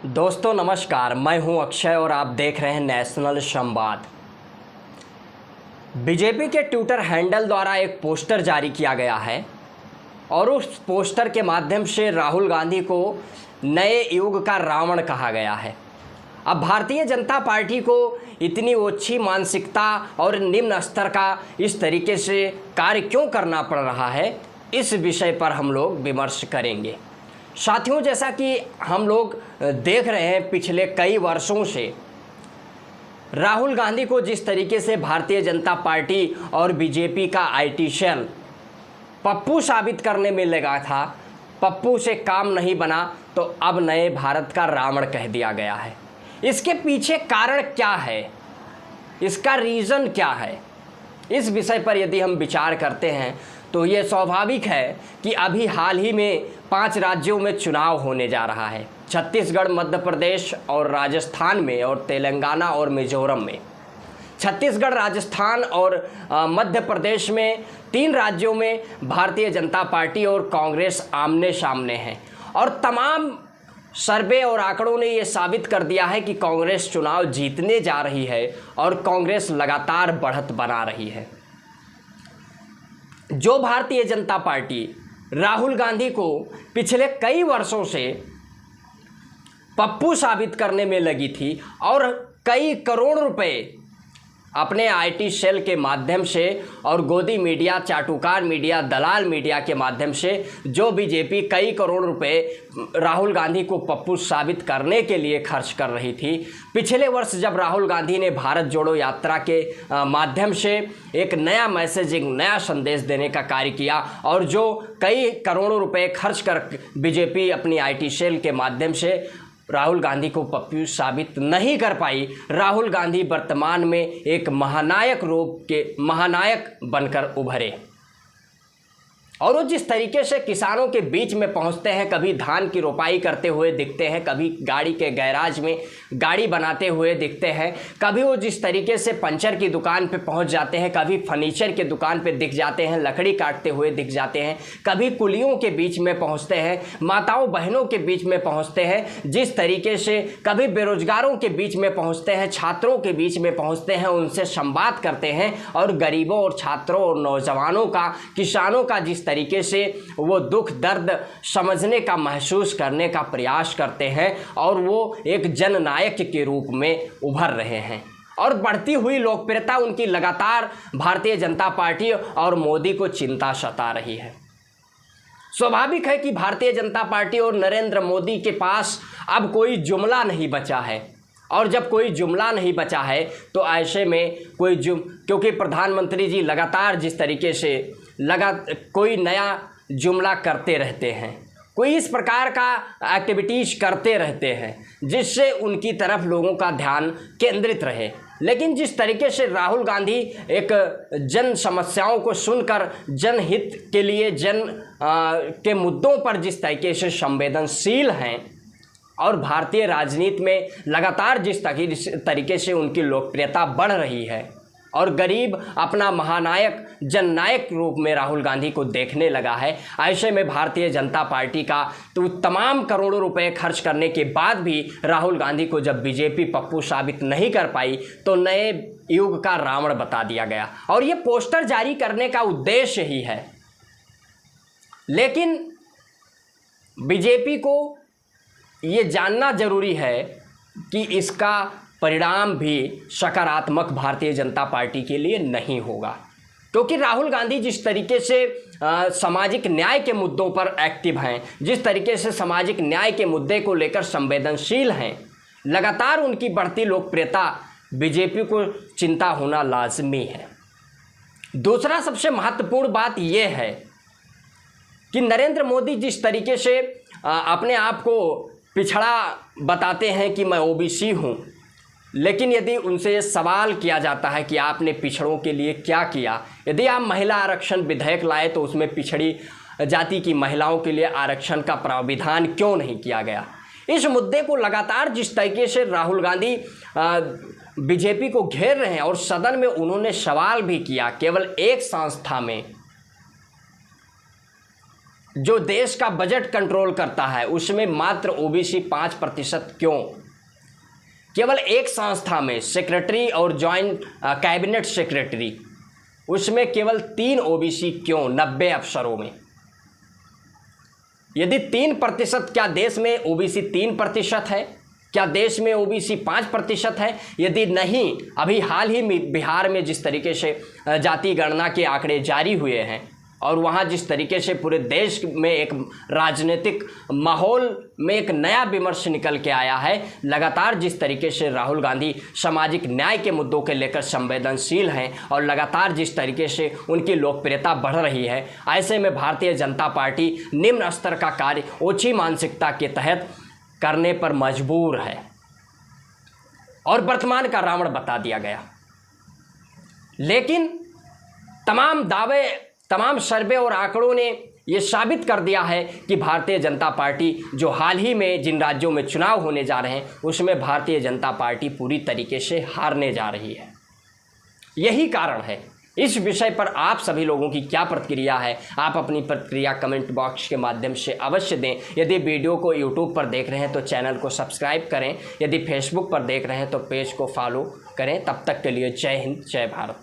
दोस्तों नमस्कार, मैं हूं अक्षय और आप देख रहे हैं नेशनल संवाद। बीजेपी के ट्विटर हैंडल द्वारा एक पोस्टर जारी किया गया है और उस पोस्टर के माध्यम से राहुल गांधी को नए युग का रावण कहा गया है। अब भारतीय जनता पार्टी को इतनी ओछी मानसिकता और निम्न स्तर का इस तरीके से कार्य क्यों करना पड़ रहा है, इस विषय पर हम लोग विमर्श करेंगे। साथियों, जैसा कि हम लोग देख रहे हैं पिछले कई वर्षों से राहुल गांधी को जिस तरीके से भारतीय जनता पार्टी और बीजेपी का आईटी सेल पप्पू साबित करने में लगा था, पप्पू से काम नहीं बना तो अब नए भारत का रावण कह दिया गया है। इसके पीछे कारण क्या है, इसका रीज़न क्या है, इस विषय पर यदि हम विचार करते हैं तो ये स्वाभाविक है कि अभी हाल ही में 5 राज्यों में चुनाव होने जा रहा है, छत्तीसगढ़, मध्य प्रदेश और राजस्थान में, और तेलंगाना और मिजोरम में। छत्तीसगढ़, राजस्थान और मध्य प्रदेश में 3 राज्यों में भारतीय जनता पार्टी और कांग्रेस आमने सामने हैं और तमाम सर्वे और आंकड़ों ने ये साबित कर दिया है कि कांग्रेस चुनाव जीतने जा रही है और कांग्रेस लगातार बढ़त बना रही है। जो भारतीय जनता पार्टी राहुल गांधी को पिछले कई वर्षों से पप्पू साबित करने में लगी थी और कई करोड़ रुपए अपने आईटी सेल के माध्यम से और गोदी मीडिया, चाटुकार मीडिया, दलाल मीडिया के माध्यम से जो बीजेपी कई करोड़ रुपए राहुल गांधी को पप्पू साबित करने के लिए खर्च कर रही थी, पिछले वर्ष जब राहुल गांधी ने भारत जोड़ो यात्रा के माध्यम से एक नया मैसेज, एक नया संदेश देने का कार्य किया और जो कई करोड़ों रुपए खर्च कर बीजेपी अपनी आईटी सेल के माध्यम से राहुल गांधी को पप्पू साबित नहीं कर पाई, राहुल गांधी वर्तमान में एक महानायक बनकर उभरे। और वो जिस तरीके से किसानों के बीच में पहुंचते हैं, कभी धान की रोपाई करते हुए दिखते हैं, कभी गाड़ी के गैराज में गाड़ी बनाते हुए दिखते हैं, कभी वो जिस तरीके से पंचर की दुकान पे पहुंच जाते हैं, कभी फर्नीचर की दुकान पे दिख जाते हैं, लकड़ी काटते हुए दिख जाते हैं, कभी कुलियों के बीच में पहुंचते हैं, माताओं बहनों के बीच में पहुंचते हैं, जिस तरीके से कभी बेरोजगारों के बीच में पहुंचते हैं, छात्रों के बीच में पहुंचते हैं, उनसे संवाद करते हैं और गरीबों और छात्रों और नौजवानों का, किसानों का जिस तरीके से वो दुख दर्द समझने का, महसूस करने का प्रयास करते हैं और वो एक जननायक के रूप में उभर रहे हैं। और बढ़ती हुई लोकप्रियता उनकी लगातार भारतीय जनता पार्टी और मोदी को चिंता सता रही है। स्वाभाविक है कि भारतीय जनता पार्टी और नरेंद्र मोदी के पास अब कोई जुमला नहीं बचा है और जब कोई जुमला नहीं बचा है तो ऐसे में क्योंकि प्रधानमंत्री जी लगातार जिस तरीके से कोई नया जुमला करते रहते हैं, कोई इस प्रकार का एक्टिविटीज़ करते रहते हैं जिससे उनकी तरफ लोगों का ध्यान केंद्रित रहे। लेकिन जिस तरीके से राहुल गांधी एक जन समस्याओं को सुनकर जनहित के लिए, के मुद्दों पर जिस तरीके से संवेदनशील हैं और भारतीय राजनीति में लगातार जिस तरीके से उनकी लोकप्रियता बढ़ रही है और गरीब अपना महानायक, जननायक रूप में राहुल गांधी को देखने लगा है, ऐसे में भारतीय जनता पार्टी का तो तमाम करोड़ों रुपए खर्च करने के बाद भी राहुल गांधी को जब बीजेपी पप्पू साबित नहीं कर पाई तो नए युग का रावण बता दिया गया और ये पोस्टर जारी करने का उद्देश्य ही है। लेकिन बीजेपी को ये जानना जरूरी है कि इसका परिणाम भी सकारात्मक भारतीय जनता पार्टी के लिए नहीं होगा, क्योंकि राहुल गांधी जिस तरीके से सामाजिक न्याय के मुद्दों पर एक्टिव हैं, जिस तरीके से सामाजिक न्याय के मुद्दे को लेकर संवेदनशील हैं, लगातार उनकी बढ़ती लोकप्रियता बीजेपी को चिंता होना लाजमी है। दूसरा सबसे महत्वपूर्ण बात यह है कि नरेंद्र मोदी जिस तरीके से अपने आप को पिछड़ा बताते हैं कि मैं ओबीसी हूँ, लेकिन यदि उनसे सवाल किया जाता है कि आपने पिछड़ों के लिए क्या किया, यदि आप महिला आरक्षण विधेयक लाए तो उसमें पिछड़ी जाति की महिलाओं के लिए आरक्षण का प्रावधान क्यों नहीं किया गया, इस मुद्दे को लगातार जिस तरीके से राहुल गांधी बीजेपी को घेर रहे हैं और सदन में उन्होंने सवाल भी किया केवल एक संस्था में जो देश का बजट कंट्रोल करता है उसमें मात्र ओबीसी 5% क्यों? केवल एक संस्था में सेक्रेटरी और जॉइंट कैबिनेट सेक्रेटरी, उसमें केवल 3 ओबीसी क्यों 90 अफसरों में? यदि 3%, क्या देश में ओबीसी 3% है? क्या देश में ओबीसी 5% है? यदि नहीं, अभी हाल ही में बिहार में जिस तरीके से जाति गणना के आंकड़े जारी हुए हैं और वहाँ जिस तरीके से पूरे देश में एक राजनीतिक माहौल में एक नया विमर्श निकल के आया है, लगातार जिस तरीके से राहुल गांधी सामाजिक न्याय के मुद्दों के लेकर संवेदनशील हैं और लगातार जिस तरीके से उनकी लोकप्रियता बढ़ रही है, ऐसे में भारतीय जनता पार्टी निम्न स्तर का कार्य ओछी मानसिकता के तहत करने पर मजबूर है और वर्तमान का रावण बता दिया गया। लेकिन तमाम दावे, तमाम सर्वे और आंकड़ों ने ये साबित कर दिया है कि भारतीय जनता पार्टी जो हाल ही में जिन राज्यों में चुनाव होने जा रहे हैं उसमें भारतीय जनता पार्टी पूरी तरीके से हारने जा रही है। यही कारण है। इस विषय पर आप सभी लोगों की क्या प्रतिक्रिया है? आप अपनी प्रतिक्रिया कमेंट बॉक्स के माध्यम से अवश्य दें। यदि वीडियो को यूट्यूब पर देख रहे हैं तो चैनल को सब्सक्राइब करें, यदि फेसबुक पर देख रहे हैं तो पेज को फॉलो करें। तब तक के लिए जय हिंद, जय भारत।